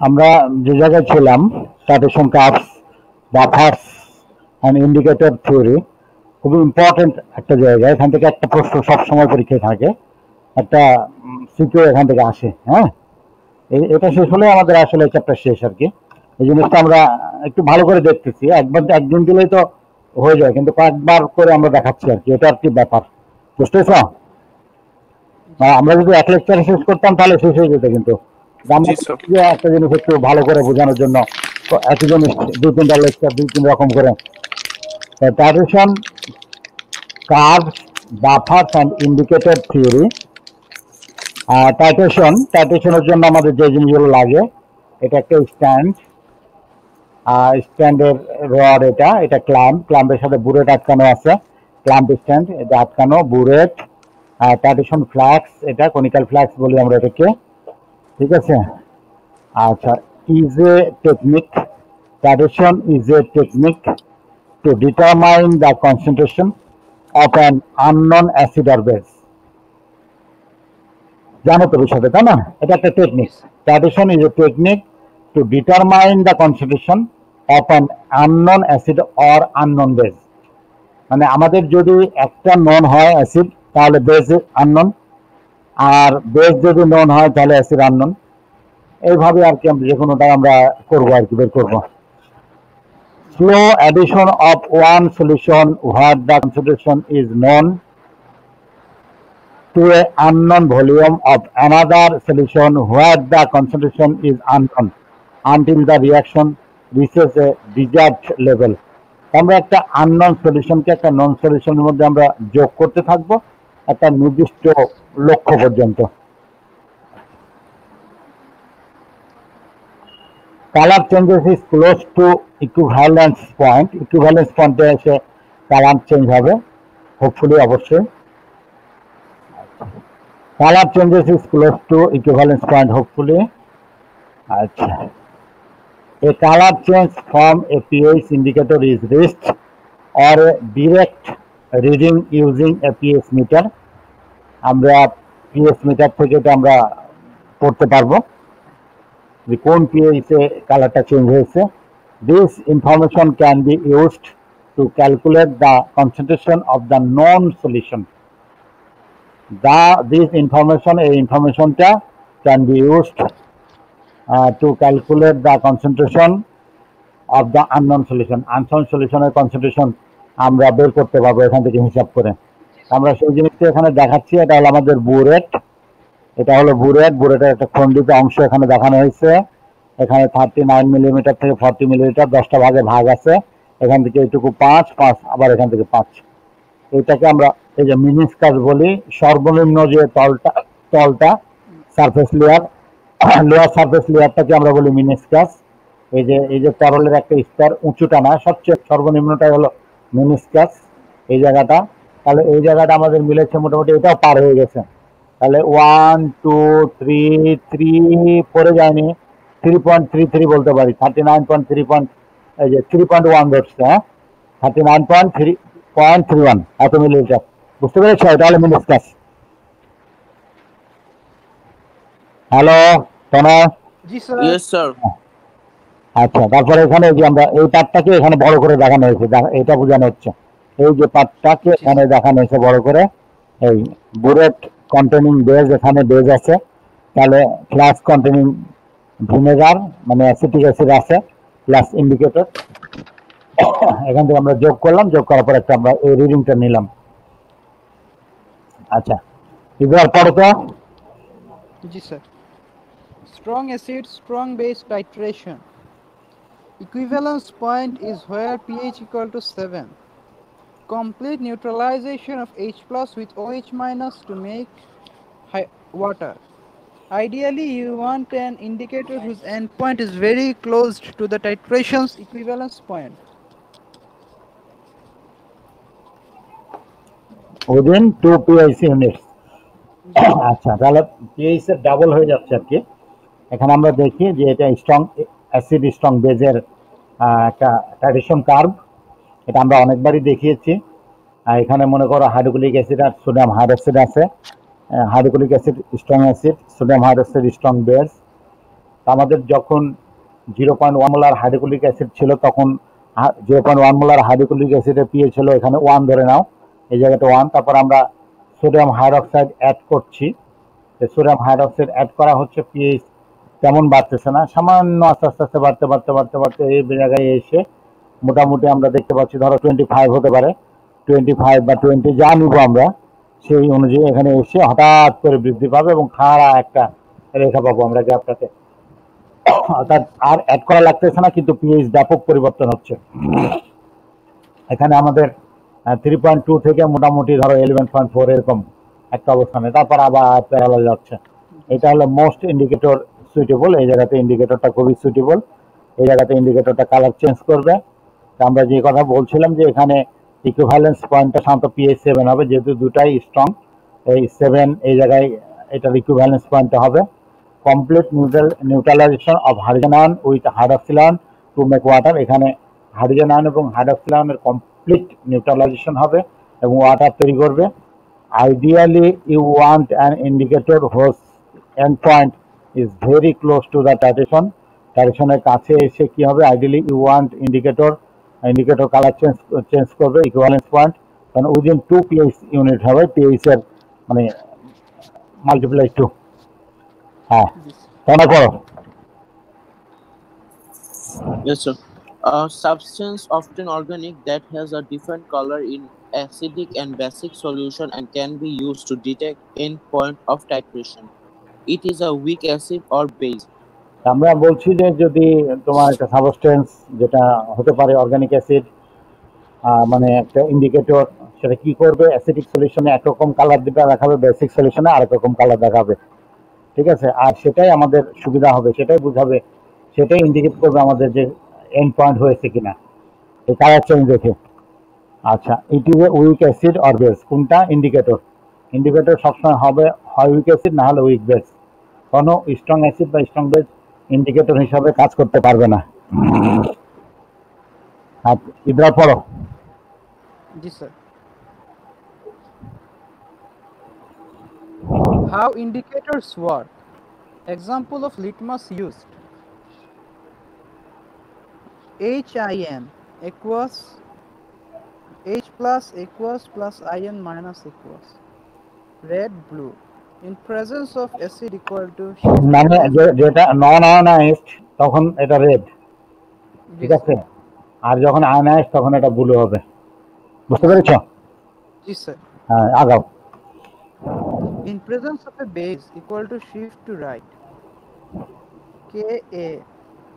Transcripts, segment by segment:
আমরা যে জায়গায় ছিলাম স্ট্যাটিসন curves, buffers and indicator theory, খুবই ইম্পর্টেন্ট একটা জায়গা। এখান থেকে একটা প্রশ্ন সবসময় পরীক্ষায় থাকে, একটা সিকিউ এখান থেকে আসে। হ্যাঁ, এটা শেষ হলে আমাদের আসলে চ্যাপ্টার শেষ আর কি। এই জিনিসটা আমরা একটু ভালো করে দেখতেছি, একদিন দিলেই তো হয়ে যায়, কিন্তু কয়েকবার করে আমরা দেখাচ্ছি আর কি। এটা আর কি ব্যাপার, বুঝতেছ? আমরা যদি এক লেকচারে শেষ করতাম তাহলে শেষ হয়ে যেত, কিন্তু আমরা জি স্যার। একটা জিনিস একটু ভালো করে বোঝানোর জন্য একই জিনিস দুই তিনটা লেকচার দুই তিন রকম করে। Titration, curves, buffers and indicator theory. টাইটেশনের জন্য আমাদের যে জিনিসগুলো লাগে, এটা একটা স্ট্যান্ড, স্ট্যান্ডের রড, এটা ক্ল্যাম্পের সাথে বুরেট আটকানো আছে, ক্ল্যাম্প স্ট্যান্ড এটা আটকানো, বুরেট। ট্র্যাডিশন ফ্ল্যাক্স, এটা কনিক্যাল ফ্ল্যাক্স বলি আমরা এটাকে, ঠিক আছে? আচ্ছা, is a technique, tradition is a technique to determine the concentration of an unknown acid or base. জানো তো বিষয়টা, তাই না? এটা একটা technique. Tradition is a technique to determine the concentration of an unknown acid or unknown base. মানে আমাদের যদি একটা নন হয় অ্যাসিড, তাহলে বেস আননোন, আর বেস যদি নন হয় তাহলে অ্যাসিড আননোন। এইভাবে আর কি আমরা যে কোনোটাই আমরা করবো আর কি, বের করবো। Slow addition of one solution where the concentration is known to a unknown volume of another solution where the concentration is unknown until the reaction reaches a desired level. আমরা একটা আননোন সলিউশনকে একটা নন সলিউশনের মধ্যে আমরা যোগ করতে থাকবো একটা নির্দিষ্ট লক্ষ্য পর্যন্ত। Colour changes is close two equivalence point. Equivalence পয়েন্টে এসে কালার চেঞ্জ হবে, হোপফুলি, অবশ্যই। Colour changes is close two equivalence point, hopefully. আচ্ছা, a color change from a pH indicator is reached or a direct reading using a pH meter. আমরা pH metre থেকে এটা আমরা পড়তে পারবো যে কোন pH এ কালারটা চেঞ্জ হয়েছে। This information can be used to calculate the concentration of the known solution. This information, এই ইনফরমেশনটা can be used to calculate the concentration of the unknown solution. Unknown solution এর concentration আমরা বের করতে পারবো এখান থেকে হিসাব করে। আমরা সেই জিনিসটা এখানে দেখাচ্ছি। এটা হলো আমাদের বুরেট, এটা হলো বুরেটের একটা খণ্ডিত অংশ এখানে দেখানো হয়েছে। এখানে 39 মিলিমিটার থেকে 40 মিলিমিটার 10টা ভাগে ভাগ আছে। এখান থেকে এইটুকু 5, আবার এখান থেকে 5। এটাকে আমরা এই যে মিনিস্কাস বলি। সর্বনিম্ন যে তলটা সারফেস লেয়ার, লোয়ার সারফেস লেয়ারটাকে আমরা বলি মিনিস্কাস। এই যে তরলের একটা স্তর উঁচুটা না, সবচেয়ে সর্বনিম্নটাই হলো মিনিস্কাস, এই জায়গাটা। তাহলে এই জায়গাটা আমাদের মিলেছে মোটামুটি, এটাও পার হয়ে গেছে। তাহলে 1 2 3 পরে যায়নি, 3.33 বলতে পারি। 39.3 এই যে 3.1 ধরছে, হ্যাঁ, 39.31 এত মিলিলিটার। বুঝতে পেরেছ? এটা হলো মিনিস্কাস। হ্যালো তনয়? জি স্যার। Yes sir. আচ্ছা, তারপরে এখানে যে আমরা এই পার্টটাকে এখানে বড় করে দেখানো হয়েছে, এটা বোঝানো হচ্ছে। এই যে পার্টটাকে এখানে দেখানো হয়েছে বড় করে, এই বুরেট কন্টেনিং বেজ, এখানে বেজ আছে। তাহলে ফ্লাস্ক কন্টেনিং ভিনেগার মানে অ্যাসিটিক অ্যাসিড আছে, প্লাস ইন্ডিকেটর। এখান থেকে আমরা যোগ করলাম, যোগ করার পর একটা আমরা এই রিডিংটা নিলাম। আচ্ছা, এবার পড়ো তো। জি sir. Strong acid, strong base titration. Equivalence point is where pH equal to 7. Complete neutralization of H plus with OH minus to make water. Ideally, you want an indicator whose endpoint is very close to the titration's equivalence point. Within 2 pH units. আচ্ছা, তাহলে pH এর double হয়ে যাচ্ছে আর কি। এখানে আমরা দেখি যে এটা স্ট্রং অ্যাসিড স্ট্রং বেজের একটা ট্র্যাডিশন কার্ভ। এটা আমরা অনেকবারই দেখিয়েছি। এখানে মনে করো হাইড্রোক্লোরিক অ্যাসিড আর সোডিয়াম হাইড্রোক্সাইড আছে। Hydrochloric acid strong acid, sodium hydroxide strong base. আমাদের যখন 0.1 মোলার হাইড্রোক্লোরিক অ্যাসিড ছিল তখন 0.1 মোলার হাইড্রোক্লোরিক অ্যাসিডের পিএইচ ছিল এখানে 1 ধরে নাও, এই জায়গাটা 1। তারপর আমরা সোডিয়াম হাইড্রোক্সাইড অ্যাড করছি, সোডিয়াম হাইড্রোক্সাইড অ্যাড করা হচ্ছে, পিএইচ তেমন বাড়তেছে না, সামান্য আস্তে আস্তে আস্তে বাড়তে বাড়তে বাড়তে বাড়তে এই জায়গায় এসে মোটামুটি আমরা দেখতে পাচ্ছি ধরো 25 হতে পারে, 25 বা 20 যা নিব আমরা সেই অনুযায়ী এখানে এসে হঠাৎ করে বৃদ্ধি পাবে এবং খাড়া একটা রেখা পাবো আমরা গ্যাপটাতে। অর্থাৎ আর অ্যাড করা লাগতেছে না, কিন্তু পিএইচ ব্যাপক পরিবর্তন হচ্ছে। এখানে আমাদের 3.2 থেকে মোটামুটি ধরো 11.4 এরকম একটা অবস্থানে, তারপর আবার প্যারালাল যাচ্ছে। এটা হলো মোস্ট ইন্ডিকেটর সুইটেবল, এই জায়গাতে ইন্ডিকেটরটা খুবই সুইটেবল, এই জায়গাতে ইন্ডিকেটরটা কালার চেঞ্জ করবে। আমরা যে কথা বলছিলাম যে এখানে ইকুইভ্যালেন্স পয়েন্টটা সাধারণত পিএইচ 7 হবে, যেহেতু দুটাই স্ট্রং, এই 7 এই জায়গায় এটার ইকুইভ্যালেন্স পয়েন্টটা হবে। Complete neutralisation of hydrogen ion with hydroxyl ion two make water. এখানে হাইড্রোজেন আয়ন এবং হাইড্রক্সিল আয়নের কমপ্লিট নিউট্রালাইজেশন হবে এবং ওয়াটার তৈরি করবে। Ideally, you want an indicator whose endpoint is very close to the titration. Titration-এর কাছে এসে কি হবে? Ideally, you want indicator color change করবে, equivalence point, কারণ within 2 pH unit হবে, pH এর মানে multiply 2। হ্যাঁ, মনে করো। Yes, sir. A substance, often organic, that has a different color in acidic and basic solution and can be used to detect endpoint of titration. It is a weak acid or base. আমরা বলছি যে যদি তোমার একটা substance যেটা হতে পারে organic acid, মানে একটা ইন্ডিকেটর, সেটা কি করবে? অ্যাসিডিক সলিউশনে একরকম কালার দেখাবে, বেসিক সলিউশনে আরেক রকম কালার দেখাবে, ঠিক আছে? আর সেটাই আমাদের সুবিধা হবে, সেটাই বুঝাবে, সেটাই ইন্ডিকেট করবে আমাদের যে এন্ড পয়েন্ট হয়েছে কিনা এই কালার চেঞ্জ দেখে। আচ্ছা, it is a week acid or base, কোনটা? ইন্ডিকেটর। ইন্ডিকেটর সবসময় হবে হয় উইক অ্যাসিড না হলে উইক বেস। কোনো স্ট্রং অ্যাসিড বা স্ট্রং বেস ইন্ডিকেটর হিসাবে কাজ করতে পারবে না। ইবরা পড়ো। জি sir. How indicators work. Example of litmus used. HIN aqueous, H plus aqueous plus ion minus aqueous. Red, blue. In presence of acid equal to মানে যেটা নন আয়নাইজড তখন এটা রেড, ঠিক আছে? আর যখন আয়নাইজড তখন এটা ব্লু হবে। বুঝতে পেরেছো? জি স্যার। হ্যাঁ, আগাও। In presence of a base equal to shift to right. Ka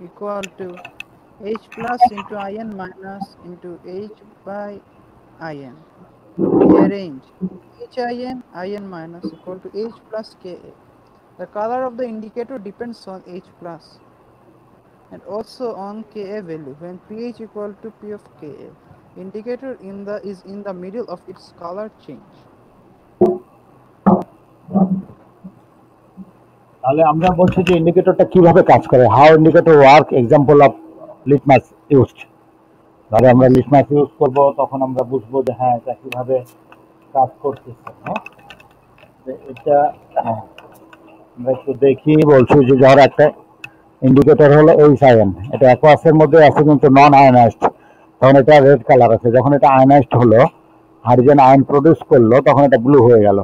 equal to H plus into ion minus into H by ion. Rearrange ion minus equal to H plus Ka. The color of the indicator depends on H plus and also on Ka value. When pH equal to P of Ka, indicator is in the middle of its color change. তাহলে আমরা বলছি যে ইন্ডিকেটরটা কিভাবে কাজ করে, how indicator work. Example of litmus used. ধরো আমরা litmus use করব, তখন আমরা বুঝবো যে হ্যাঁ এটা কিভাবে কাজ করতেছে। হ্যাঁ, এটা আমরা একটু দেখি। বলছি যে ধরো একটা ইন্ডিকেটর হলো এইচ আয়ন, এটা অ্যাকোয়াসের মধ্যে আছে কিন্তু নন আয়নাইজড, তখন এটা রেড কালার আছে। যখন এটা আয়নাইজড হলো, হাইড্রোজেন আয়ন প্রডিউস করলো, তখন এটা ব্লু হয়ে গেল।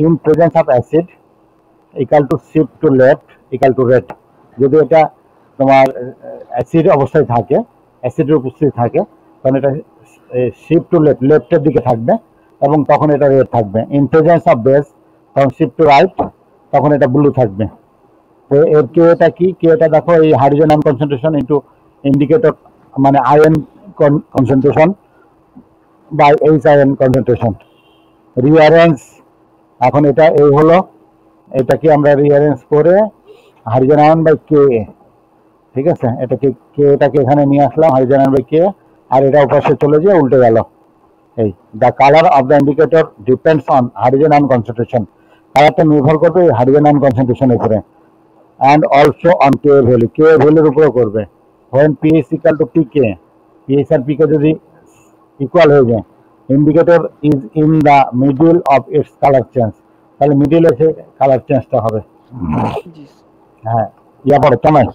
In presence of acid equal to shift to left equal to red. যদি এটা তোমার অ্যাসিড অবস্থায় থাকে, অ্যাসিডের উপস্থিতি থাকে, তখন এটা শিফট টু লেফট, লেফটের দিকে থাকবে এবং তখন এটা রেড থাকবে। ইন প্রেজেন্স অফ বেস তখন শিফট টু রাইট, তখন এটা ব্লু থাকবে। তো এর কেটা কি? কেটা দেখো এই hydrogen ion concentration into indicator মানে ion concentration by H ion concentration. Rearrange, এখন এটা এই হলো, এটাকে আমরা রিঅ্যারেঞ্জ করে হাইড্রোজেন আয়ন বাই কে, ঠিক আছে? এটাকে এটাকে এখানে নিয়ে আসলাম, হাইড্রোজেন আয়ন বাই কে, আর এটা পাশে চলে যেয়ে উল্টে গেল। এই the colour of the indicator depends on hydrogen ion concentration. কালারটা নির্ভর করবে হাইড্রোজেন আয়ন কনসেন্ট্রেশনের উপরে, and also on K value, K ভ্যালুর উপরেও করবে। When pH equal to pK, pH আর পিকে যদি ইকুয়াল হয়ে যায়, indicator is in the middle of its colour change, তাহলে মিডিল এসে কালার চেঞ্জটা হবে। হ্যাঁ, ইয়া পড়ো তোমার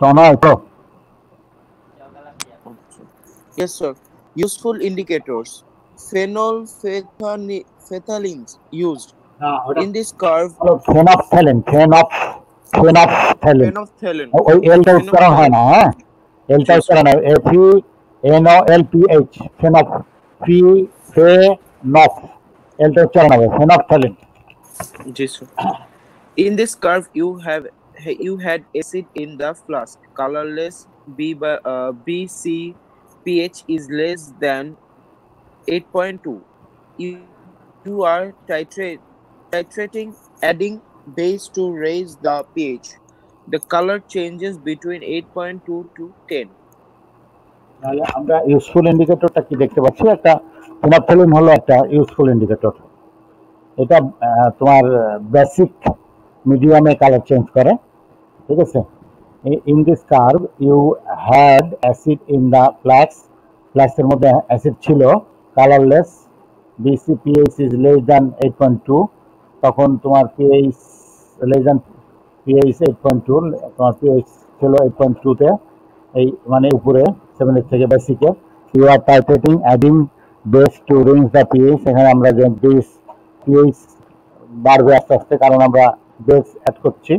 তোমার তো Yes, sir. Useful indicators. Phenolphthaleins used in this curve. ফেনপথ্যালিন ফেনপথ্যালিন Phenolphthalein. ওই এলটা উচ্চারণ হয় না, হ্যাঁ এলটা Yes, sir. উচ্চারণ হয় FENOLPH ফেনপ ফেনপ এলটা উচ্চারণ হবে ফেনপথ্যালিন। Yes, sir. In this curve, you had acid in the flask, colorless. BC pH is less than 8.2. You are titrating, adding base to raise the pH. The color changes between 8.2 to 10. তাহলে আমরা useful ইন্ডিকেটরটা কি দেখতে পাচ্ছি, একটা ফেনপথ্যালিন হলো একটা useful indicator. এটা তোমার বেসিক মিডিয়ামে কালার চেঞ্জ করে, ঠিক আছে। In this curve you had acid in the ফ্লাক্সের মধ্যে অ্যাসিড ছিল, colourless, BC pH is less than 8.2, তখন তোমার পিএইচ লেস দ্যান পিএইচ 8.2, তোমার পিএইচ ছিল 8.2-তে, এই মানে উপরে 7 থেকে বেসিকে। You are titrating adding base to range the pH, এখানে আমরা যে পিএইচ বাড়বে আস্তে আস্তে কারণ আমরা বেস অ্যাড করছি।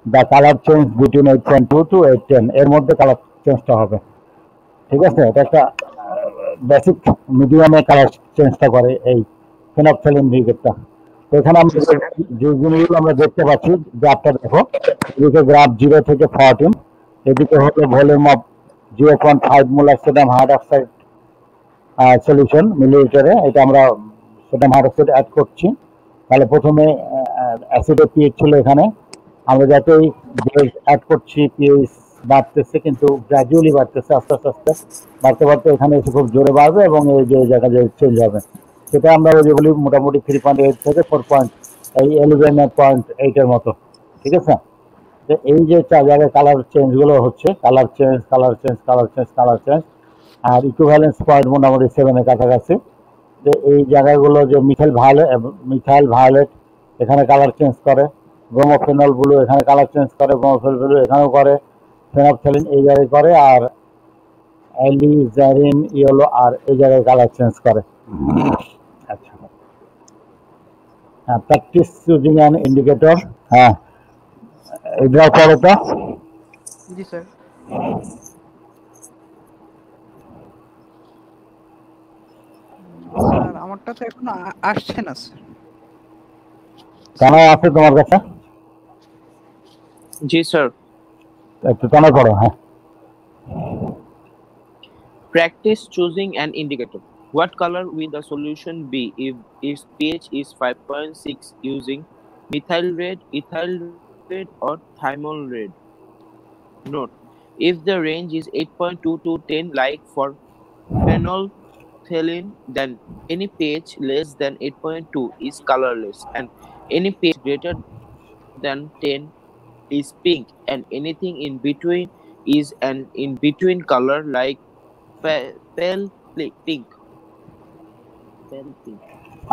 The colour change between 8.2 to 810, এর মধ্যে কালার চেঞ্জটা হবে, ঠিক আছে। এটা একটা বেসিক মিডিয়ামে কালার চেঞ্জটা করে এই ফেনপথ্যালিন ইন্ডিকেটরটা। তো এখানে আমরা যে জিনিসগুলো আমরা দেখতে পাচ্ছি, গ্রাফটা দেখো, এদিকে গ্রাফ 0 থেকে 14, এদিকে হলো volume of 0.5 molar sodium hydroxide solution মিলিলিটারে, এটা আমরা সোডিয়াম হাইড্রোক্সাইড অ্যাড করছি। তাহলে প্রথমে অ্যাসিডের পিএইচ ছিল এখানে, আমরা যতই বেস অ্যাড করছি পিএইচ বাড়তেছে, কিন্তু গ্র্যাজুয়ালি বাড়তেছে, আস্তে আস্তে আস্তে বাড়তে বাড়তে এখানে এসে খুব জোরে বাড়বে এবং এই যে জায়গায় চেঞ্জ হবে, সেটা আমরা ওই যে বলি মোটামুটি 3.8 থেকে 11.8-এর মতো, ঠিক আছে। তো এই যে চার জায়গায় কালার চেঞ্জগুলো হচ্ছে, কালার চেঞ্জ, আর ইকুইভ্যালেন্স পয়েন্ট মোটামুটি 7-এর কাছাকাছি। যে এই জায়গাগুলো যে মিথাইল ভায়োলেট এখানে কালার চেঞ্জ করে, ব্রোমোফেনল ব্লু এখানে কালার চেঞ্জ করে, ব্রোমোফেনল ব্লু এখানেও করে, ফেনপথ্যালিন এই জায়গায় করে, আর অ্যালিজারিন ইয়েলো আর এই জায়গায় কালার চেঞ্জ করে। আচ্ছা, হ্যাঁ, প্র্যাকটিস চুজিং অ্যান ইন্ডিকেটর, হ্যাঁ এটাও করো তো। জি স্যার। স্যার আমারটা তো এখনো আসছে না স্যার। কেন আছে তোমার কাছে? Yes, sir. একটু কেন করো, হ্যাঁ। Practice choosing an indicator. What color will the solution be if its pH is 5.6 using methyl red, ethyl red, or thymol red? Note: if the range is 8.2 to 10, like for phenolphthalein, then any pH less than 8.2 is colorless, and any pH greater than 10 is pink, and anything in between is an in-between color like pale pink.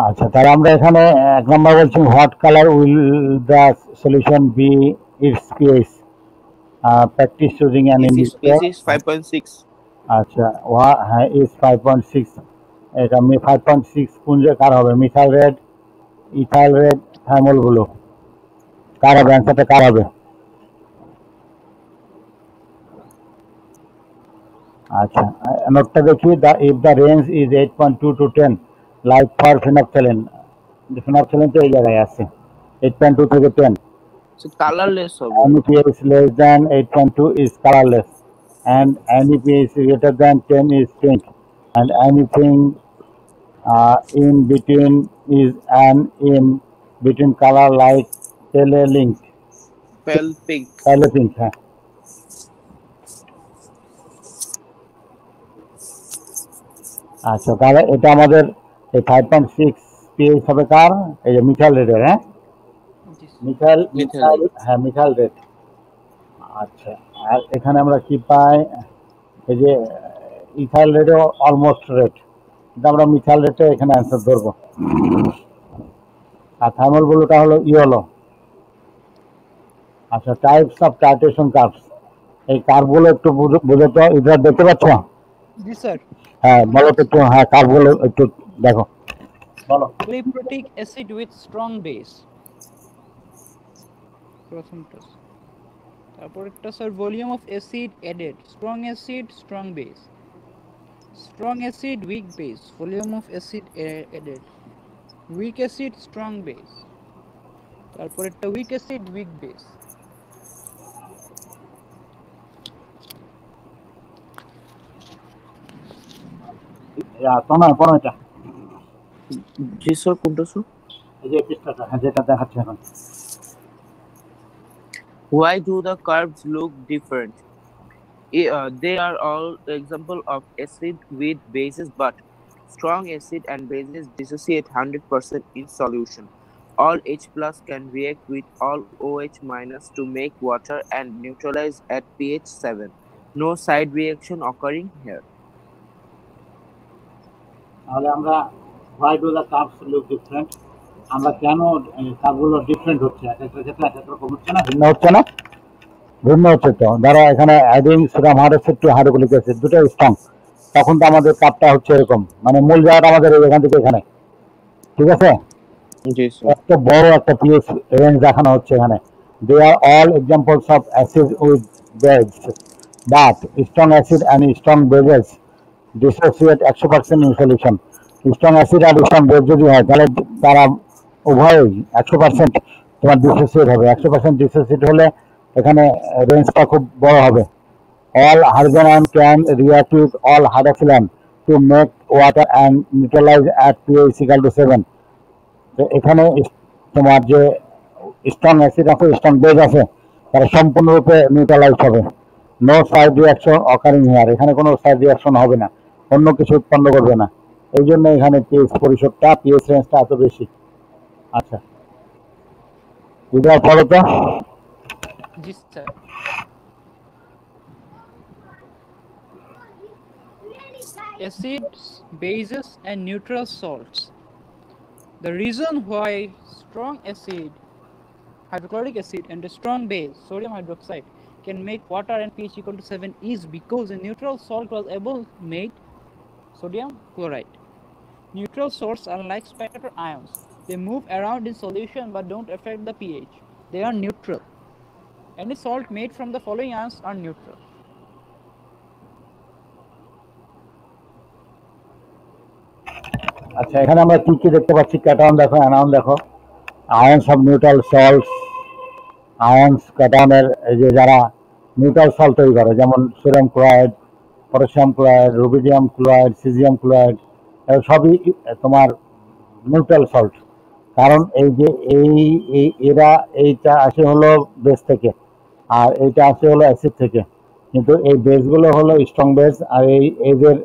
আচ্ছা, তাহলে আমরা এখানে 1 number বলছি, what colour will the solution be its pH, practice choosing an If its indicator. pH is 5.6, আচ্ছা, হ্যাঁ is 5.6, এটা 5.6 কোন যে কার হবে? Methyl red, ethyl red, thymol blue, কার হবে? অ্যান্সারটা কার হবে? আচ্ছা, নোটটা দেখি, if the range is 8.2 to 10, like for phenolphthalein, phenolphthalein তো এই জায়গায় আছে 8.2 থেকে 10, so colorless হবে. any pH less than 8.2 is colorless, and any pH greater than 10 is pink, and anything in between is an in between color like pale pink, হ্যাঁ। আচ্ছা, তাহলে এটা আমাদের এই 5.6 পিএইচ হবে কার? এই যে মিথাইল রেডের, হ্যাঁ মিথাইল রেড। আচ্ছা, আর এখানে আমরা কি পাই? এই যে ইথাইল রেডও অলমোস্ট রেড, এটা আমরা মিথাইল রেটে এখানে অ্যান্সার ধরবো। আর থার্মাল ব্লুটা হলো ইয়েলো। আচ্ছা, টাইপস অফ টাইট্রেশন কার্ভস, এই কার্ভগুলো একটু বুঝো তো, এটা দেখতে পাচ্ছ? জি স্যার। হ্যাঁ বলো তো একটু, হ্যাঁ কার্ভগুলো একটু দেখো, বলো। Polyprotic acid with strong base, প্রথমটা। তারপরেরটা sir volume of acid added, strong acid strong base, strong acid weak base, volume of acid added, week acid strong base, তারপরেরটা উইক অ্যাসিড উইক বেস। শোনো পড়ো এটা, জি স্যার, কোনটা sir? এই যে পৃষ্ঠাটা, হ্যাঁ যেটা দেখাচ্ছে এখন। Why do the curves look different? They are all example of acid with bases, but strong acid and bases dissociate 100% in solution. All H plus can react with all OH minus to make water and neutralize at pH 7. No side reaction occurring here. তাহলে আমরা why do the curves look different, আমরা কেন কার্ভগুলো different হচ্ছে, এক একটা ক্ষেত্রে এক এক রকম হচ্ছে না, ভিন্ন হচ্ছে না? ভিন্ন হচ্ছে তো, ধরো এখানে adding sodium hydroxide to hydrochloric acid, দুটোই স্ট্রং, তখন তো আমাদের কাপটা হচ্ছে এরকম, মানে মূল জায়গাটা আমাদের এখান থেকে এখানে, ঠিক আছে? Yes, sir. একটা বড় একটা পিএইচ রেঞ্জ দেখানো হচ্ছে এখানে। They are all examples of acid with base, but strong acid and strong bases dissociate 100% in solution. Strong acid আর স্ট্রং বেস যদি হয় তাহলে তারা উভয়ই 100% তোমার ডিসোসিয়েট হবে। 100% ডিসোসিয়েট হলে এখানে রেঞ্জটা খুব বড় হবে। All hydrogen ion can react with all hydroxyl to make water and neutralize at pH equal to 7। তো এখানে তোমার যে স্ট্রং অ্যাসিড আছে, স্ট্রং বেস আছে, তারা সম্পূর্ণরূপে নিউট্রালাইজ হবে। No side reaction occurring here, এখানে কোনো সাইড রিয়াকশন হবে না, অন্য কিছু উৎপন্ন করবে না, এই জন্য এখানে পিএইচ পরিসরটা, পিএইচ রেঞ্জটা এত বেশি। আচ্ছা, এটা পড়ো তো। জি sir. Acids, bases and neutral salts. The reason why strong acid, hydrochloric acid, and a strong base, sodium hydroxide, can make water and pH equal to 7 is because a neutral salt was able to make sodium chloride. Neutral salts are like spectator ions. They move around in solution but don't affect the pH. They are neutral. Any salt made from the following ions are neutral. আচ্ছা, এখানে আমরা কি কি দেখতে পাচ্ছি? Cation দেখো, anion দেখো, ions of neutral salts, ions ক্যাটায়নের এই যে যারা নিউট্রাল সল্ট তৈরি করে, যেমন sodium chloride, potassium chloride, rubidium chloride, caesium chloride, সবই তোমার নিউট্রাল সল্ট। কারণ এই যে এরা এইটা আসে হলো বেস থেকে, আর এইটা আসে হলো অ্যাসিড থেকে, কিন্তু এই বেসগুলো হলো স্ট্রং বেস, আর এই এদের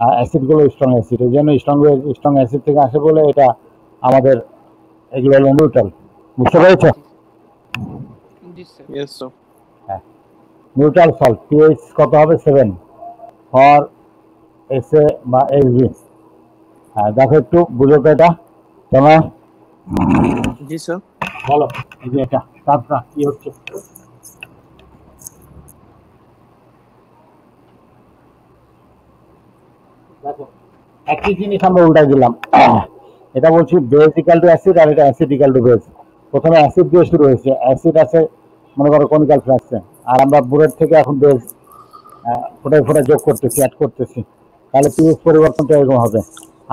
অ্যাসিডগুলো স্ট্রং অ্যাসিড। এই জন্য স্ট্রং অ্যাসিড থেকে আসে বলে এটা আমাদের এগুলো হলো নিউট্রাল। বুঝতে পেরেছো? Yes, sir. Yes, sir. হ্যাঁ, নিউট্রাল সল্ট পিএইচ কত হবে? 7 ফর এসএ বা এসবি। হ্যাঁ, দেখো একটু বুঝো তো এটা তোমরা, Yes, sir. বলো এই যে এটা কাজটা কি হচ্ছে। দেখো একই জিনিস আমরা উল্টাই দিলাম। এটা বলছি বেস ইকাল টু অ্যাসিড, আর এটা অ্যাসিড ইকাল টু বেস। প্রথমে অ্যাসিড দিয়ে শুরু হয়েছে, অ্যাসিড আছে মনে করো কনিক্যাল ফ্লাক্সে, আর আমরা বুরেট থেকে এখন বেস ফোটায় ফোটায় যোগ করতেছি, অ্যাড করতেছি, তাহলে পিএইচ পরিবর্তনটা এরকম হবে।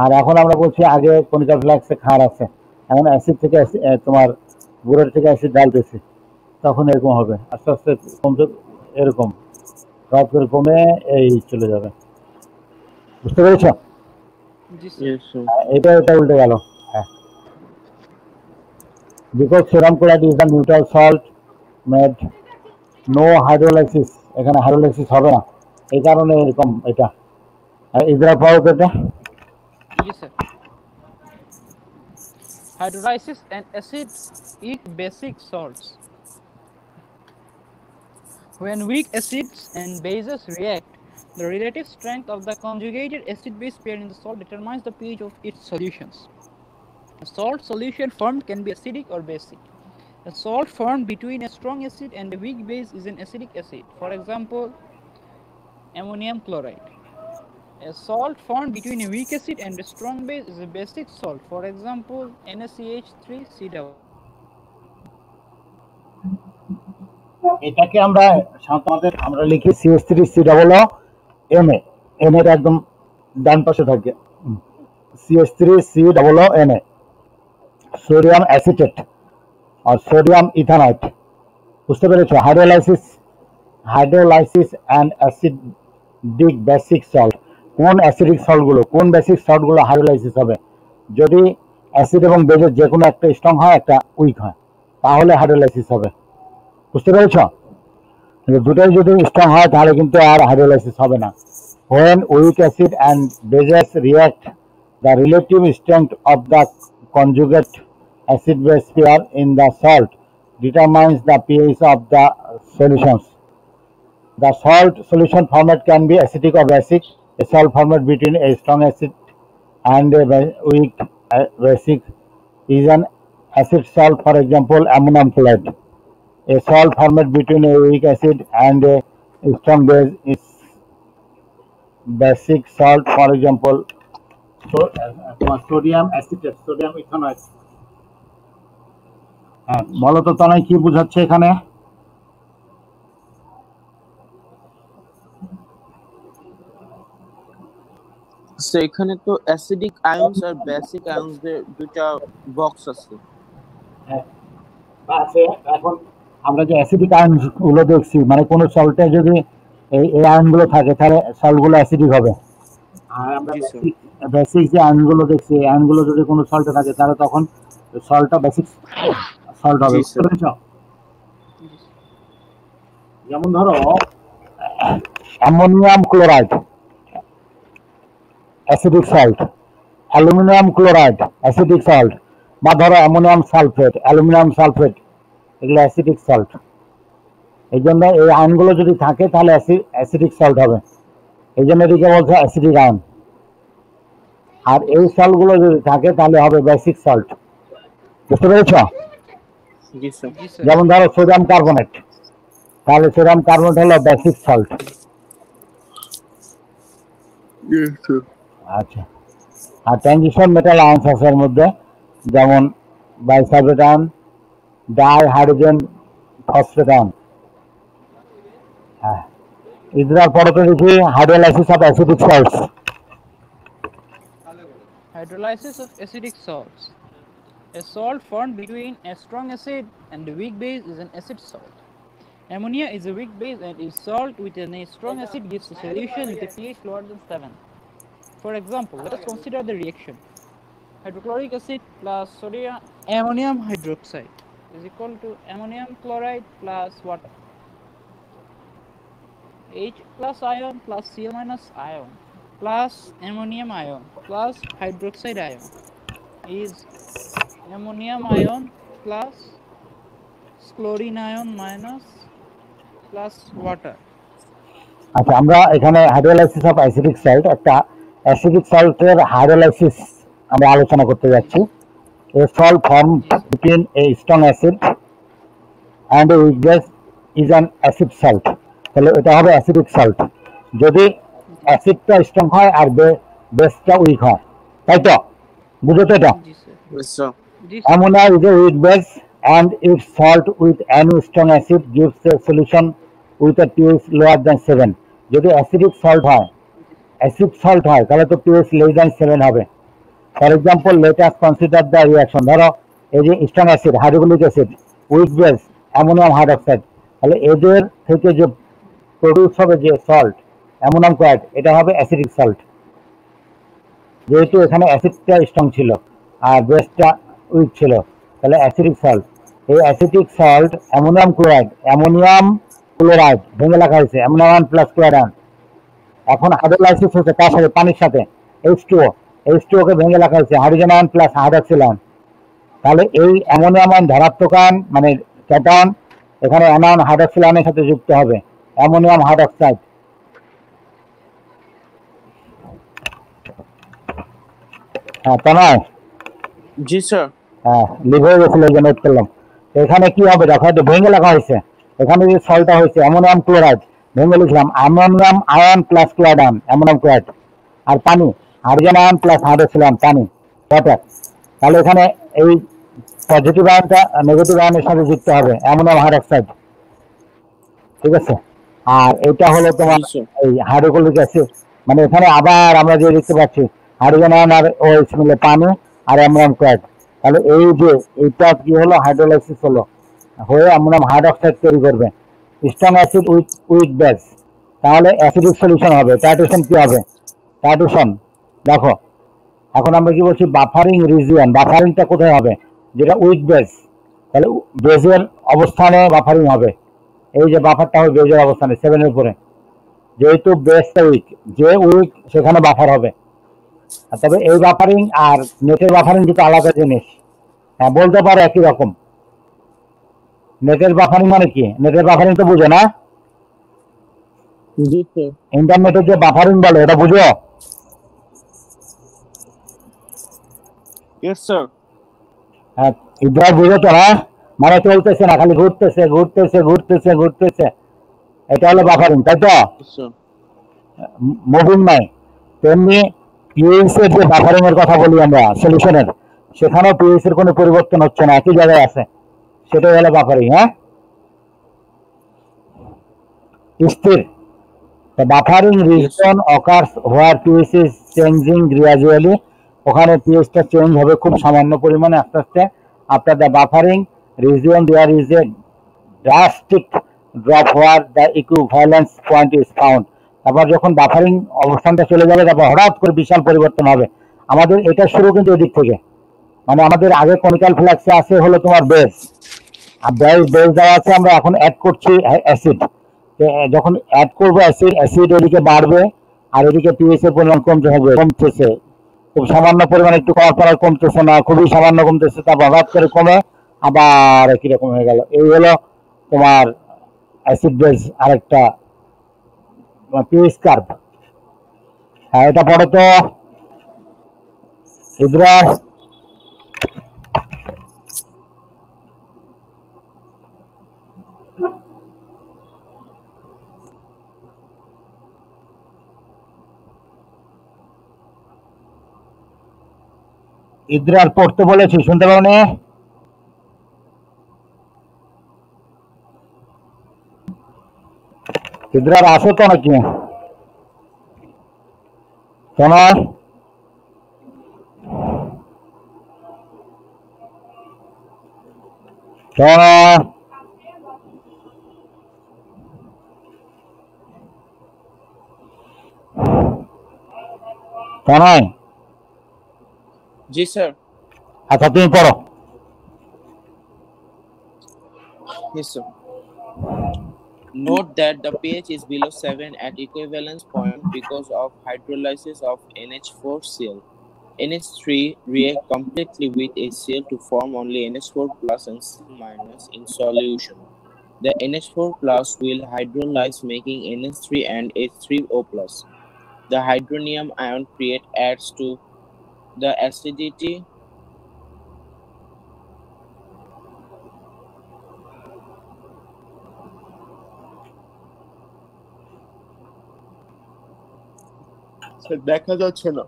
আর এখন আমরা বলছি আগে কনিক্যাল ফ্লাক্সে ক্ষার আছে, এখন অ্যাসিড থেকে তোমার বুরেট থেকে অ্যাসিড ডালতেছি, তখন এরকম হবে, আস্তে আস্তে কমতে এরকম হঠাৎ করে কমে এই চলে যাবে। বুঝতে পেরেছো? Yes, sir. Yes, sir. এটা উল্টে গেল। হ্যাঁ, because sodium chloride is the neutral salt made no hydrolysis, এখানে হাইড্রোলাইসিস হবে না, এই কারণে এরকম এটা। ইজরা পাও এটা। Yes, sir. Hydrolysis and acids eat basic salts. When weak acids and bases react, The relative strength of the conjugated acid-base pair in the salt determines the pH of its solutions. A salt solution formed can be acidic or basic. A salt formed between a strong acid and a weak base is an acidic acid. For example, ammonium chloride. A salt formed between a weak acid and a strong base is a basic salt. For example, NaCH3COO. এটাকে আমরা সাধারণত আমরা লিখি CH3COO Na এর একদম ডান পাশে থাকে CH3COO Na sodium acetate আর sodium ethanoate বুঝতে পেরেছো hydrolysis and acidic basic salt কোন অ্যাসিডিক সল্টগুলো কোন বেসিক সল্টগুলো হাইড্রোলাইসিস হবে যদি অ্যাসিড এবং বেজের যে কোনো একটা স্ট্রং হয় একটা উইক হয় তাহলে হাইড্রোলাইসিস হবে বুঝতে পেরেছো দুটোই যদি স্ট্রং হয় তাহলে কিন্তু আর হাইড্রোলাইসিস হবে না when weak acid and bases react the relative strength of the conjugate acid base pair in the salt determines the pH of the solutions. The salt solution format can be acidic or basic. A salt format between a strong acid and a weak basic is an acid salt, for example ammonium chloride. A salt format between a weak acid and a strong base is basic salt, for example sodium acetate, sodium ethanoate. হ্যাঁ বলো তো তনয় কি বোঝাচ্ছে এখানে So এখানে তো acidic ions আর basic ions এর দুটো বক্স আছে। হ্যাঁ আছে এখন আমরা যে অ্যাসিডিক আয়ন গুলো দেখছি মানে কোন সল্টে যদি এই আয়নগুলো থাকে তাহলে সল্টগুলো অ্যাসিডিক হবে আর আমরা বেসিক যে আয়নগুলো দেখছি এই আয়নগুলো যদি কোনো সল্টে থাকে তাহলে তখন সল্টটা বেসিক সল্ট হবে যেমন ধরো ammonium chloride acidic salt aluminium chloride acidic salt বা ধরো অ্যামোনিয়াম সালফেট অ্যালুমিনিয়াম সালফেট এগুলো অ্যাসিডিক সল্ট এই জন্য এই আয়নগুলো যদি থাকে তাহলে অ্যাসিডিক সল্ট হবে এই জন্য এদিকে বলছে অ্যাসিডিক আয়ন আর এই সল্টগুলো যদি থাকে তাহলে হবে বেসিক সল্ট বুঝতে পেরেছ যেমন ধরো সোডিয়াম কার্বনেট তাহলে সোডিয়াম কার্বনেট হলো বেসিক সল্ট আচ্ছা আর ট্রানজিশন মেটাল আয়নস আছে এর মধ্যে যেমন bisulphate ion die hydrogen phosphate ion হ্যাঁ ইদরার পরে তো দেখি hydrolysis of acidic salts Hydrolysis of acidic salts. A salt formed between a strong acid and a weak base is an acid salt. Ammonia is a weak base and a salt with a strong acid gives a solution with a pH lower than 7. For example, let us consider the reaction. Hydrochloric acid plus sodium ammonium hydroxide is equal to ammonium chloride plus water. H plus ion plus Cl minus ion plus ammonium ion plus hydroxide ion is ammonium ion plus chlorine ion minus plus water. আচ্ছা আমরা এখানে hydrolysis of acidic salt একটা acidic সল্টের hydrolysis আমরা আলোচনা করতে যাচ্ছি a salt form between a strong acid and a weak base is an acid salt তাহলে এটা হবে অ্যাসিডিক সল্ট যদি অ্যাসিডটা স্ট্রং হয় আর বেসটা উইক হয় তাই তো বুঝো তো এটা ammonia is a weak base and if salt with any strong acid gives a solution with a pH lower than 7 যদি অ্যাসিডিক সল্ট হয় অ্যাসিড সল্ট হয় তাহলে তো pH less than 7 হবে for example let us consider the reaction ধরো এই যে strong acid hydrochloric acid weak base ammonium hydroxide তাহলে এদের থেকে যে প্রডিউস হবে যে সল্ট অ্যামোনিয়াম ক্লোরাইড এটা হবে অ্যাসিডিক সল্ট যেহেতু এখানে অ্যাসিডটা স্ট্রং ছিল আর বেসটা উইক ছিল তাহলে অ্যাসিডিক সল্ট এই অ্যাসিডিক সল্ট অ্যামোনিয়াম ক্লোরাইড ভেঙে লেখা হয়েছে অ্যামোনিয়াম প্লাস ক্লোরাইড এখন হাইড্রোলাইসিস হচ্ছে তার সাথে পানির সাথে H2O কে ভেঙে লেখা হয়েছে hydrogen ion plus hydroxyl ion তাহলে এই অ্যামোনিয়াম আয়ন ধনাত্মক আয়ন মানে ক্যাটায়ন এখানে অ্যানায়ন হাইড্রক্সিল আয়নের সাথে যুক্ত হবে অ্যামোনিয়াম হাইড্রক্সাইড হ্যাঁ তা নয়, জি স্যার। হ্যাঁ লিভ হয়ে গেছিল এই যে নোট করলাম। তো এখানে কি হবে দেখো, হয়তো ভেঙে লেখা হয়েছে, এখানে যে সলটা হয়েছে অ্যামোনিয়াম ক্লোরাইড, ভেঙে লিখলাম ammonium ion plus chloride ion, ammonium chloride, আর পানি হাইড্রোজেন আয়ন প্লাস হাইড্রোক্সিল পানি ওয়াটার। তাহলে এখানে এই পজিটিভ আয়নটা নেগেটিভ আয়নের সাথে যুক্ত হবে, অ্যামোনিয়াম হাইড্রোক্সাইড, ঠিক আছে। আর এটা হলো তোমার জি স্যার। এই হাইড্রোক্লোরিক অ্যাসিড, মানে এখানে আবার আমরা যে দেখতে পাচ্ছি হাইড্রোজেন আয়ন আর OH মিলে পানি আর অ্যামোনিয়াম ক্লোরাইড। তাহলে এই যে এইটা কি হলো, হাইড্রোলাইসিস হলো, হয়ে অ্যামোনিয়াম হাইড্রোক্সাইড তৈরি করবে, strong acid with week base. তাহলে অ্যাসিডিক সলিউশন হবে। টাইট্রেশন কি হবে? টাইট্রেশন দেখো, এখন আমরা কি বলছি, বাফারিং রিজিয়ন, বাফারিংটা কোথায় হবে? যেটা উইক বেস, তাহলে বেজের অবস্থানে বাফারিং হবে। এই যে বাফারটা হবে বেজের অবস্থানে 7 এর উপরে, যেহেতু বেসটা উইক, যে উইক সেখানে বাফার হবে। আর তবে এই বাফারিং আর নেটের বাফারিং দুটো আলাদা জিনিস। হ্যাঁ বলতে পারো একই রকম। নেটের বাফারিং মানে কি? নেটের বাফারিং তো বুঝো না? জি স্যার। ইন্টারনেটের যে বাফারিং বলে এটা বুঝো? Yes sir. হ্যাঁ ইব্রাহিম বুঝো তো না? মানে চলতেছে না, খালি ঘুরতেছে ঘুরতেছে ঘুরতেছে ঘুরতেছে, এটা হলো বাফারিং, তাই তো? স্যার। মুভিং নাই। তেমনি পিএইচ এর যে বাফারিং এর কথা বলি আমরা সলিউশনের, সেখানেও পিএইচ এর কোনো পরিবর্তন হচ্ছে না, একই জায়গায় আছে, সেটাই হলো বাফারিং। হ্যাঁ স্থির। The buffering region occurs where pH is changing gradually. ওখানে pH-টা চেঞ্জ হবে খুব সামান্য পরিমাণে আস্তে আস্তে। After the buffering region there is a drastic drop where the equivalence point is found. তারপর যখন বাফারিং অবস্থানটা চলে যাবে, তারপর হঠাৎ করে বিশাল পরিবর্তন হবে। আমাদের এটা শুরু কিন্তু এদিক থেকে, মানে আমাদের আগে কনিক্যাল ফ্লাক্সে আছে হলো তোমার বেস, আর বেস দেওয়া আছে, আমরা এখন অ্যাড করছি অ্যাসিড। যখন অ্যাড করবো অ্যাসিড, অ্যাসিড ওদিকে বাড়বে আর ওদিকে পিএইচ এর পরিমাণ কমতে হবে, কমতেছে খুব সামান্য পরিমাণে, একটু কমার পর আর কমতেছে না, খুবই সামান্য কমতেছে, তারপর হঠাৎ করে কমে আবার একই রকম হয়ে গেল। এই হলো তোমার অ্যাসিড বেস আরেকটা পিএইচ কার্ভ। হ্যাঁ এটা পড়ো তো ইব্রাহিম। ইদ্রার পড়তে বলেছি, শুনতে পাওনি? ইদ্রার আসো তো নাকি তোমার? তোমার তোমার জি স্যার। আচ্ছা তুমি পড়ো। Yes, sir. Note that the pH is below 7 at equivalence point because of hydrolysis of NH4Cl. NH3 react completely with HCl to form only NH4 plus and Cl minus in solution. The NH4 plus will hydrolyze making NH3 and H3O plus. The hydronium ion create adds to the acidity দেখা যাচ্ছে না।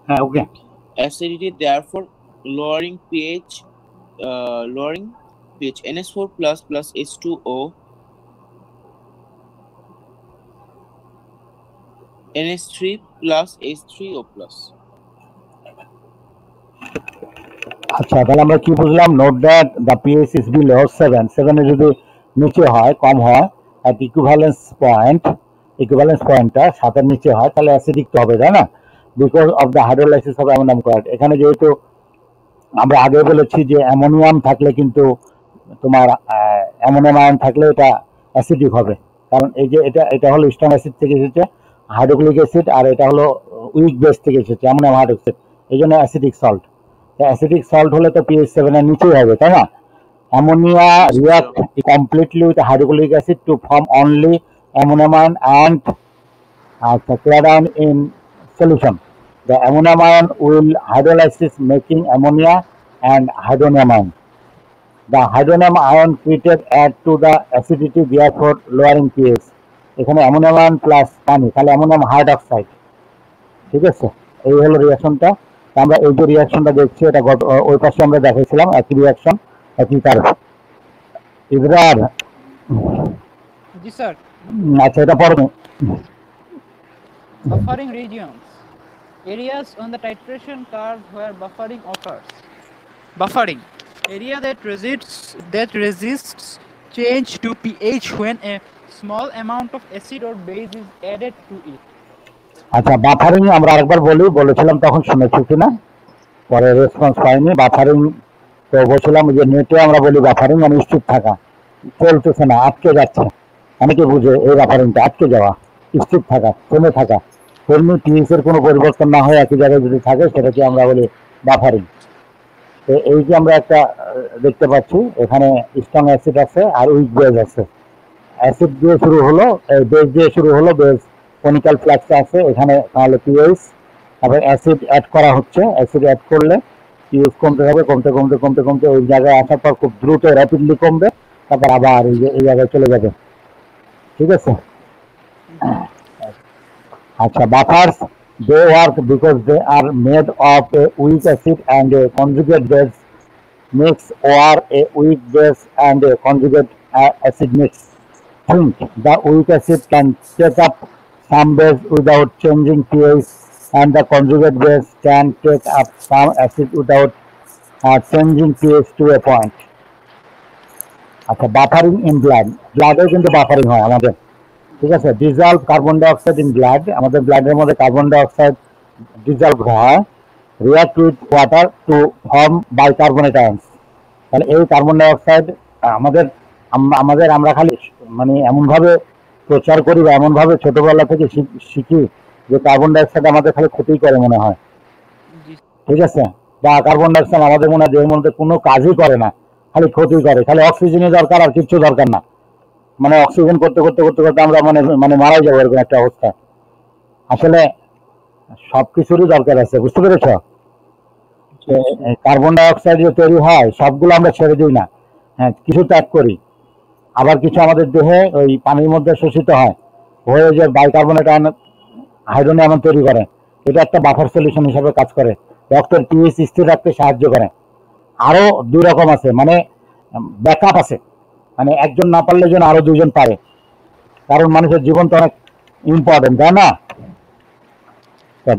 হ্যাঁ ওকে। Acidity therefore lowering pH NH4 plus plus H2O NH3 plus H3O plus. আচ্ছা তাহলে আমরা কি বুঝলাম? Note that the pH is below 7, 7 এর যদি নিচে হয়, কম হয়, অ্যাট ইকুইভ্যালেন্স পয়েন্টটা 7 এর নিচে হয়, তাহলে অ্যাসিডিক তো হবে, তাই না? Because of the hydrolysis of ammonium chloride. এখানে যেহেতু আমরা আগে বলেছি যে অ্যামোনিয়াম থাকলে কিন্তু তোমার অ্যামোনিয়াম আয়ন থাকলে এটা অ্যাসিডিক হবে, কারণ এই যে এটা হলো স্ট্রং অ্যাসিড থেকে এসেছে হাইড্রোক্লোরিক অ্যাসিড, আর এটা হলো উইক বেস থেকে এসেছে অ্যামোনিয়াম হাইড্রোক্সাইড, এই জন্য অ্যাসিডিক সল্ট। অ্যাসিডিক সল্ট হলে তো পিএইচ 7 এর নিচেই হবে, তাই না? Ammonia Yes, sir. react completely with hydrochloric acid to form only ammonium ion and chlorine in solution. The ammonium ion will hydrolysis making ammonia and hydronium ion. The hydronium ion created add to the acidity therefore lowering pH. এখানে ammonium ion plus পানি, তাহলে ammonium hydroxide. ঠিক আছে, এই হলো রিয়াকশনটা। আমরা এই যে রিয়াকশনটা দেখছি এটা ওই পাশে আমরা দেখাইছিলাম, একই রিয়াকশন একই কারণ। ইবরার, জি স্যার। আচ্ছা এটা পড়ো। Buffering regions. Areas on the titration curve where buffering occurs. Buffering. Area that resists change to pH when a small amount of acid or base is added to it. আচ্ছা, buffering আমরা আরেকবার বলেছিলাম তখন শুনেছি কিনা, পরে রেসপন্স পাইনি। Buffering তো বলছিলাম যে নেটে আমরা বলি বাফারিং মানে স্থির থাকা, চলতেছে না, আটকে যাচ্ছে। অনেকে বুঝে এই বাফারিংটা আটকে যাওয়া, স্থির থাকা, থেমে থাকা। তেমনি পিএইচ এর কোনো পরিবর্তন না হয়ে একই জায়গায় যদি থাকে সেটাকে আমরা বলি বাফারিং। তো এই যে আমরা একটা দেখতে পাচ্ছি এখানে স্ট্রং অ্যাসিড আছে আর উইক বেজ আছে। অ্যাসিড দিয়ে শুরু হলো, বেজ দিয়ে শুরু হলো, বেজ কনিক্যাল ফ্লাক্স আছে এখানে, তাহলে পিএইচ। তারপর অ্যাসিড অ্যাড করা হচ্ছে, অ্যাসিড অ্যাড করলে পিএইচ কমতে হবে, কমতে কমতে কমতে কমতে ওই জায়গায় আসার পর খুব দ্রুত র্যাপিডলি কমবে, তারপর আবার এই জায়গায় চলে যাবে। ঠিক আছে। আচ্ছা, বাফার্স they work because they are made of a weak acid and a conjugate base mix or a weak base and a conjugate acid mix. Think the weak acid can take up some base without changing pH and the conjugate base can take up some acid without changing pH to a point. আচ্ছা, buffering in ব্লাডেও কিন্তু buffering হয় আমাদের। ঠিক আছে, dissolved carbon dioxide in blood, আমাদের ব্লাডের মধ্যে carbon dioxide dissolved হয়, react with water to form bicarbonate আয়ন্স। তাহলে এই কার্বন ডাইঅক্সাইড আমাদের আমরা খালি মানে এমনভাবে প্রচার করি বা এমনভাবে ছোটবেলা থেকে শিখি যে কার্বন ডাইঅক্সাইড আমাদের খালি ক্ষতি করে মনে হয়। ঠিক আছে, বা কার্বন ডাইঅক্সাইড আমাদের মনে হয় দেহের মধ্যে কোনো কাজই করে না, খালি ক্ষতি করে, খালি অক্সিজেনের দরকার আর কিচ্ছু দরকার না। মানে অক্সিজেন করতে করতে করতে করতে আমরা মানে মারাই যাবো এরকম একটা অবস্থা। আসলে সবকিছুরই দরকার আছে, বুঝতে পেরেছ? কার্বন ডাইঅক্সাইড যে তৈরি হয় সবগুলো আমরা ছেড়ে দিই না, হ্যাঁ কিছু ত্যাগ করি, আবার কিছু আমাদের দেহে ওই পানির মধ্যে শোষিত হয়, হয়ে যে বাইকার্বনেট আয়ন হাইড্রোনিয়াম আয়ন তৈরি করে। এটা একটা বাফার সলিউশন হিসাবে কাজ করে, রক্তের পিএইচ স্থির রাখতে সাহায্য করে। আরো দুই রকম আছে, মানে ব্যাকআপ আছে, মানে একজন না পারলে যেন আরো দুজন পারে, কারণ মানুষের জীবন তো অনেক ইম্পর্টেন্ট, তাই না?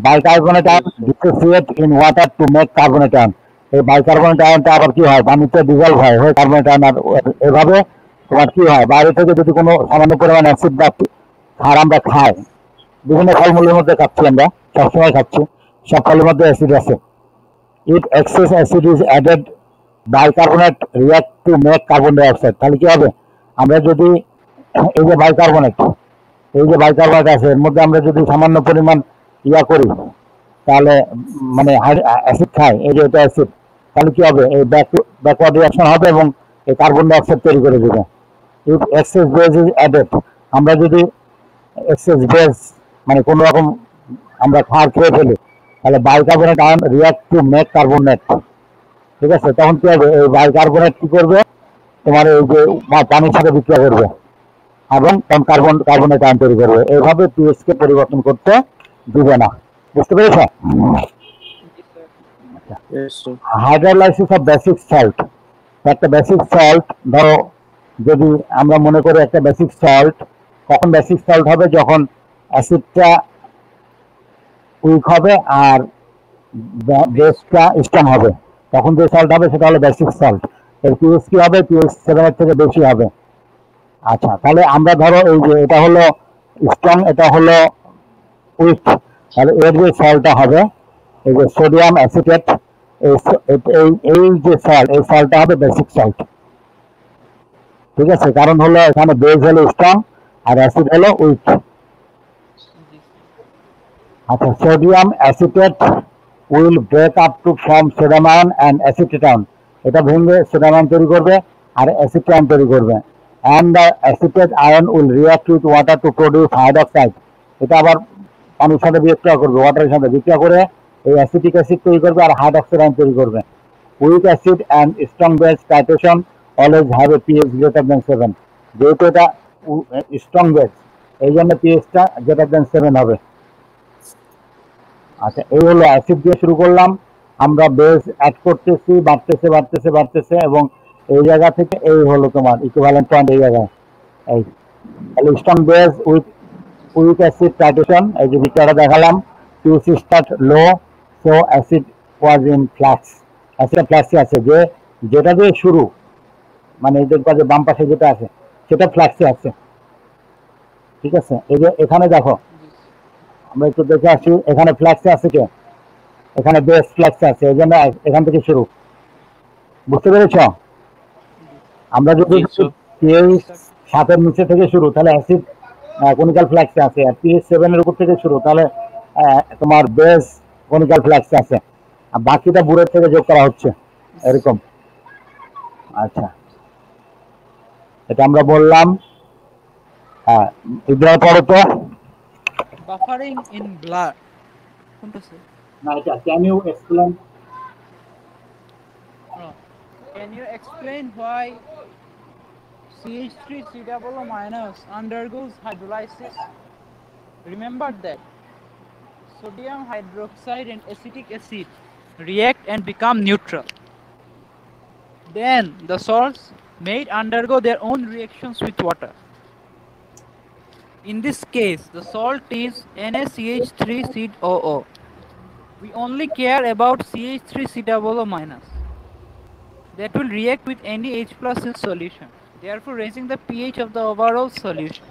Bicarbonate ion dissociate in water to make carbonate ion. এই বাইকার্বনেট আয়নটা আবার কি হয়, পানিতে ডিজলভ হয়, হয়ে কার্বনেট আয়ন। আর এভাবে তোমার কি হয়, বাইরে থেকে যদি কোনো সামান্য পরিমাণ অ্যাসিড বা সার আমরা খাই, বিভিন্ন ফলমূলের মধ্যে খাচ্ছি, আমরা সবসময় খাচ্ছি, সব ফলের মধ্যে অ্যাসিড আছে। If excess acid is added bicarbonate react to make carbon dioxide. তাহলে কি হবে, আমরা যদি এই যে বাইকার্বনেট আছে এর মধ্যে আমরা যদি সামান্য পরিমাণ করি, তাহলে মানে অ্যাসিড খাই, এই যে এটা অ্যাসিড, তাহলে কি হবে, এই ব্যাকওয়ার্ড রিয়াকশন হবে এবং এই কার্বন ডাইঅক্সাইড তৈরি করে দেবে। If excess base is added, আমরা যদি এক্সেস বেস মানে কোনো রকম আমরা খাবার খেয়ে ফেলি, তাহলে bicarbonate ion react to make carbonate. ঠিক আছে, তখন কি হবে, এই বাইকার্বনেট কি করবে, তোমার এই যে পানির সাথে বিক্রিয়া করবে এবং কার্বনেট আয়ন তৈরি করবে। এইভাবে পিএইচ কে পরিবর্তন করতে দিবে না, বুঝতে পেরেছ? Hydrolysis of basic salt. একটা বেসিক সল্ট ধরো, যদি আমরা মনে করি একটা বেসিক সল্ট, কখন বেসিক সল্ট হবে, যখন অ্যাসিডটা উইক হবে আর বেসটা স্ট্রং হবে, তখন যে সল্ট হবে সেটা হলো বেসিক সল্ট। এর পিএইচ কি হবে, পিএইচ 7 এর থেকে বেশি হবে। আচ্ছা, তাহলে আমরা ধরো এই যে এটা হলো স্ট্রং, এটা হলো উইক, তাহলে এর যে সল্টটা হবে, এই যে সোডিয়াম অ্যাসিটেট, এই যে সল্ট, এই সল্টটা হবে বেসিক সল্ট। ঠিক আছে, কারণ হলো এখানে বেস হলো স্ট্রং আর অ্যাসিড হলো উইক। আচ্ছা, sodium acetate will break up to form sodium ion and acetate. এটা ভেঙে সোডিয়াম আয়ন তৈরি করবে আর অ্যাসিড আয়ন তৈরি করবে, and the acetate ion will react with water to produce hydroxide. এটা আবার পানির সাথে বিক্রিয়া করবে, ওয়াটারের সাথে বিক্রিয়া করে এই অ্যাসিটিক অ্যাসিড তৈরি করবে আর হাইড্রক্সাইড আয়ন তৈরি করবে। Week acid and strong base titration always have a pH greater than 7। যেহেতু এটা স্ট্রং বেস, এই জন্য পিএইচটা গ্রেটার দ্যান 7 হবে। আচ্ছা, এই হলো অ্যাসিড দিয়ে শুরু করলাম, আমরা বেস অ্যাড করতেছি, বাড়তেছে বাড়তেছে বাড়তেছে, এবং এই জায়গা থেকে এই হলো তোমার ইকুইভ্যালেন্ট পয়েন্ট এই জায়গায়। এই তাহলে strong base with weak acid titration, এই যে বিক্রিয়াটা দেখালাম, pH start low, so acid was in flux. Acid ফ্লাক্সে আছে, যে যেটা দিয়ে শুরু, মানে দেখবা যে বাম পাশে যেটা আছে সেটা ফ্লাক্সে আছে। ঠিক আছে, এই যে এখানে দেখো, আমরা একটু দেখে আসি, এখানে ফ্লাক্সে আছে কে, এখানে বেস ফ্লাক্সে আছে, এই জন্য এখান থেকে শুরু। বুঝতে পেরেছ? আমরা যদি পিএইচ 7 এর নিচে থেকে শুরু, তাহলে অ্যাসিড কনিক্যাল ফ্লাক্সে আছে, আর পিএইচ 7 এর উপর থেকে শুরু, তাহলে তোমার বেস কনিক্যাল ফ্লাক্সে আছে, আর বাকিটা বুড়ের থেকে যোগ করা হচ্ছে, এরকম। আচ্ছা, এটা আমরা বললাম। হ্যাঁ, ইব্রাহিম পড়ো তো। Buffering in blood. কোনটা স্যার? না, এটা can you explain? Can you explain why CH3COO- undergoes hydrolysis? Remember that sodium hydroxide and acetic acid react and become neutral. Then the salts made undergo their own reactions with water. In this case, the salt is NaCH3COO. We only care about CH3COO-. That will react with any H+ in solution, therefore raising the pH of the overall solution.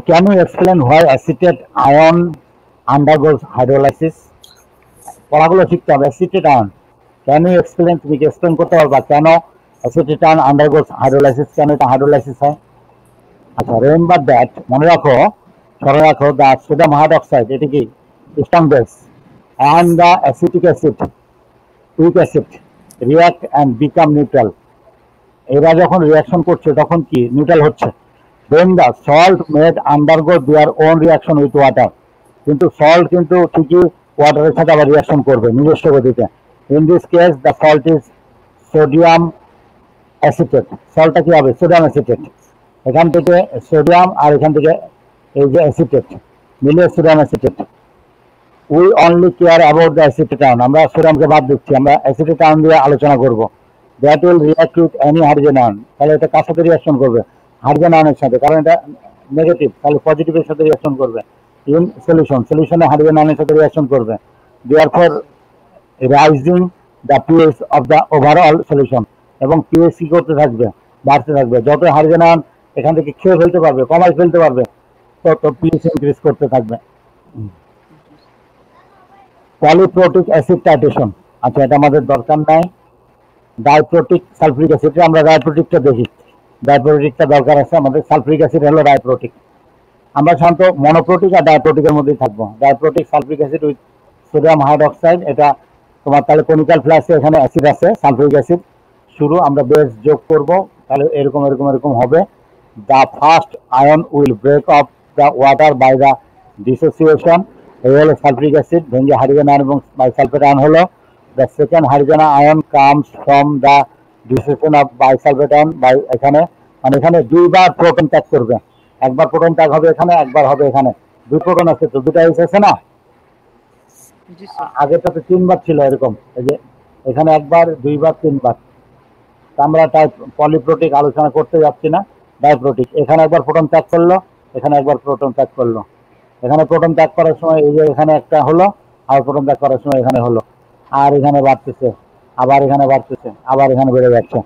Can you explain why acetate ion undergoes hydrolysis? পড়াগুলো শিখতে হবে। Acetate ion, can you explain, তুমি কি explain করতে পারবা কেন acetate ion আন্ডারগোজ hydrolysis, কেন এটা হাইড্রোলাইসিস হয়? আচ্ছা, রিমেম্বার দ্যাট, মনে রাখো, স্মরণ রাখো, দ্য সোডিয়াম হাইড্রক্সাইড, এটি কি strong base, and the acetic acid, weak acid react and become neutral. এরা যখন রিয়াকশন করছে তখন কি নিউট্রাল হচ্ছে। Then the salt made undergo their own reaction with water, কিন্তু সল্ট কিন্তু ঠিকই ওয়াটারের সাথে আবার রিয়াকশন করবে নিজস্ব গতিতে। In this case the salt is sodium acetate. সল্টটা কি হবে? Sodium acetate. এখান থেকে সোডিয়াম আর এখান থেকে এই যে অ্যাসিটেট মিলে sodium acetate. We only care about the acetate ion, আমরা সোডিয়ামকে বাদ দিচ্ছি, আমরা অ্যাসিটেট আয়ন দিয়ে আলোচনা করব। That will react with any hydrogen ion, তাহলে এটা কার সাথে রিয়াকশন করবে? হাইড্রোজেন আয়নের সাথে, কারণ এটা নেগেটিভ, তাহলে পজিটিভের সাথে রিয়াকশন করবে। ইন সলিউশন, সলিউশনে হাইড্রোজেন আয়নের সাথে রিয়াকশন করবে, therefore rising the pH of the overall solution. এবং পিএইচ কি করতে থাকবে? বাড়তে থাকবে। যত হাইড্রোজেন আয়ন এখান থেকে খেয়ে ফেলতে পারবে, কমাই ফেলতে পারবে, তত পিএইচ ইনক্রিজ করতে থাকবে। পলিপ্রোটিক অ্যাসিড টাইট্রেশন, আচ্ছা এটা আমাদের দরকার নাই। ডাইপ্রোটিক সালফ্রিক অ্যাসিড, আমরা ডাইপ্রোটিকটা দেখি, ডাইপ্রোটিকটা দরকার আছে আমাদের। সালফ্রিক অ্যাসিড হলো ডাইপ্রোটিক। আমরা সাধারণত মনোপ্রোটিক আর ডাইপ্রোটিকের মধ্যেই থাকবো। Diprotic sulphuric acid with sodium hydroxide, এটা তোমার তাহলে কনিক্যাল ফ্লাক্সে এখানে অ্যাসিড আছে, সালফ্রিক অ্যাসিড। শুরু আমরা বেস যোগ করব, তাহলে এরকম এরকম এরকম হবে। The first ion will break off the water by the dissociation, এই হলো সালফ্রিক অ্যাসিড, ভেঙে হাইড্রোজেন আয়ন এবং বাইসালফেট আয়ন হলো। The second hydrogen ion comes from the dissociation of bisulphate ion by, এখানে মানে এখানে দুইবার প্রোটন ত্যাগ করবে, একবার প্রোটন ত্যাগ হবে এখানে, একবার হবে এখানে। দুই প্রোটন আছে তো, দুটা এস আছে না, আগেরটা তো 3বার ছিল এরকম, এই যে এখানে একবার, দুইবার, 3বার। আমরা তাই পলিপ্রোটিক আলোচনা করতে যাচ্ছি না, ডাইপ্রোটিক। এখানে একবার প্রোটন ত্যাগ করলো, এখানে একবার প্রোটন ত্যাগ করলো। এখানে প্রোটন ত্যাগ করার সময় এই যে এখানে একটা হলো, আর প্রোটন ত্যাগ করার সময় এখানে হলো, আর এখানে বাড়তেছে, আবার এখানে বাড়তেছে, আবার এখানে বেড়ে যাচ্ছে।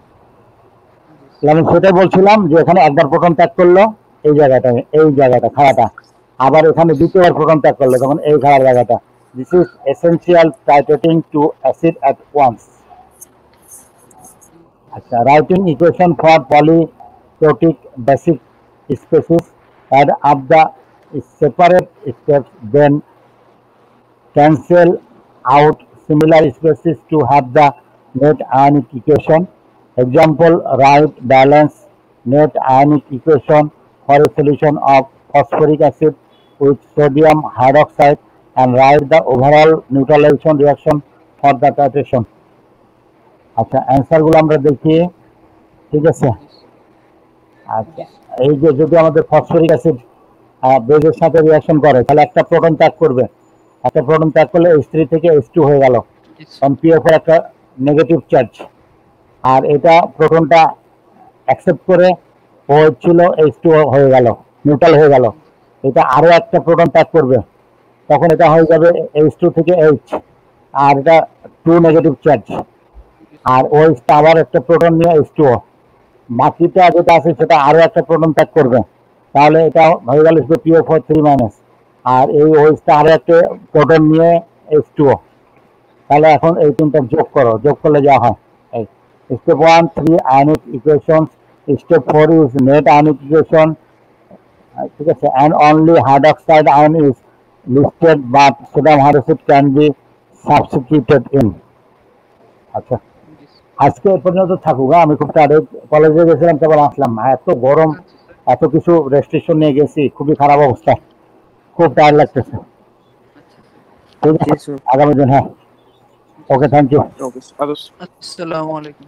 আমি সেটাই বলছিলাম যে এখানে একবার প্রোটন ত্যাগ করলো এই জায়গাটা খাড়াটা, আবার এখানে দ্বিতীয়বার প্রোটন ত্যাগ করলো তখন এই খাড়ার জায়গাটা। This is essential titrating two acid at once. আচ্ছা, writing equation for polyprotic basic species, add up the separate steps, then cancel out similar species to have the net ionic equation. Example, write balance net ionic equation for a solution of phosphoric acid with sodium hydroxide and write the overall neutralization reaction for the titration. আচ্ছা, অ্যান্সারগুলো আমরা দেখি। ঠিক আছে। আচ্ছা, এই যে যদি আমাদের ফসফরিক অ্যাসিড বেজের সাথে রিঅ্যাকশন করে তাহলে একটা প্রোটন ত্যাগ করবে, একটা প্রোটন ত্যাগ করলে H3 থেকে H2 হয়ে গেল, কারণ PF এর একটা নেগেটিভ চার্জ, আর এটা প্রোটনটা অ্যাকসেপ্ট করে ও ছিল H2 হয়ে গেল, নিউট্রাল হয়ে গেল। এটা আরো একটা প্রোটন ত্যাগ করবে, তখন এটা হয়ে যাবে H2 থেকে H, আর এটা 2 নেগেটিভ চার্জ, আর ওই আবার একটা প্রোটন নিয়ে H2O, বাকিটা যেটা আছে সেটা আরো একটা প্রোটন ত্যাগ করবে, তাহলে এটা হয়ে গেল PO4 3-, আর এই ওইটা আরো একটা প্রোটন নিয়ে H2O। তাহলে এখন এই তিনটা যোগ করো, যোগ করলে যা হয় এই step 1 3 ionic equation, step 4 is net ionic equation. ঠিক আছে, and only hydroxide ion is listed but sodium hydroxide can be substituted in. আচ্ছা, আজকে এ পর্যন্ত থাকুক। আমি খুব টায়ার্ড, কলেজে গেছিলাম কেবল আসলাম, এত গরম, এত কিছু রেস্ট্রিকশন নিয়ে গেছি, খুবই খারাপ অবস্থা, খুব টায়ার্ড লাগতেছে। ঠিক আছে, আগামী দিন। হ্যাঁ, ওকে, থ্যাংক ইউ। Okay. আসসালামু আলাইকুম।